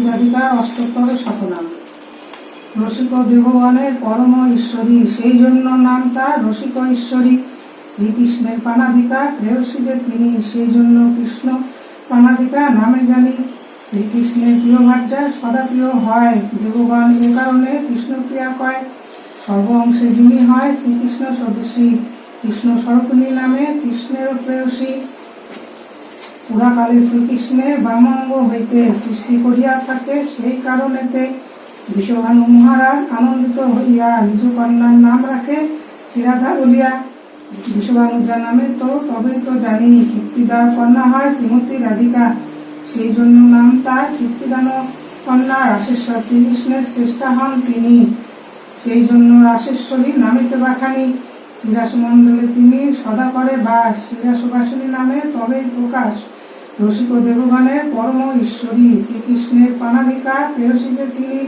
রাধিকা অষ্টোত্তর শতনাম। রসিক দেবগণের পরম ঈশ্বরী, সেই জন্য নাম তার রসিক ঈশ্বরী। শ্রীকৃষ্ণের পানাধিকা প্রেয়সী যে তিনি, সেই জন্য কৃষ্ণ পানাধিকা নামে জানি। শ্রীকৃষ্ণের প্রিয় ভার্যা সদা প্রিয় হয়, দেবগণ এ কারণে কৃষ্ণ প্রিয়া কয়। সর্ব অংশে যিনি হয় শ্রীকৃষ্ণ স্বদেশী, কৃষ্ণ স্বরূপিণী নামে কৃষ্ণের প্রেয়সী। পুরাকালে শ্রীকৃষ্ণের বামাঙ্গ হইতে সৃষ্টি করিয়া থাকে, সেই কারণেতে বিশ্বভানু মহারাজ আনন্দিত হইয়া নিজ কন্যার নাম রাখে শ্রীরাধা বলিয়া। বিশ্বভানু যা নামে তো তবেই তো জানি, কীর্তিদার কন্যা হয় শ্রীমতী রাধিকা, সেই জন্য নাম তার কীর্তিদান কন্যা রাসেশ্বর। শ্রীকৃষ্ণের শ্রেষ্ঠা হন তিনি, সেই জন্য রাসেশ্বরী নামেতে বাখানি। শ্রীরাসমণ্ডলে তিনি সদা করে বাস, শ্রীরাসবাসিনী নামে তবেই প্রকাশ। রসিক দেবগণের পরম ঈশ্বরী, শ্রীকৃষ্ণের পানাধিকা প্রেয়সী যে তিনি।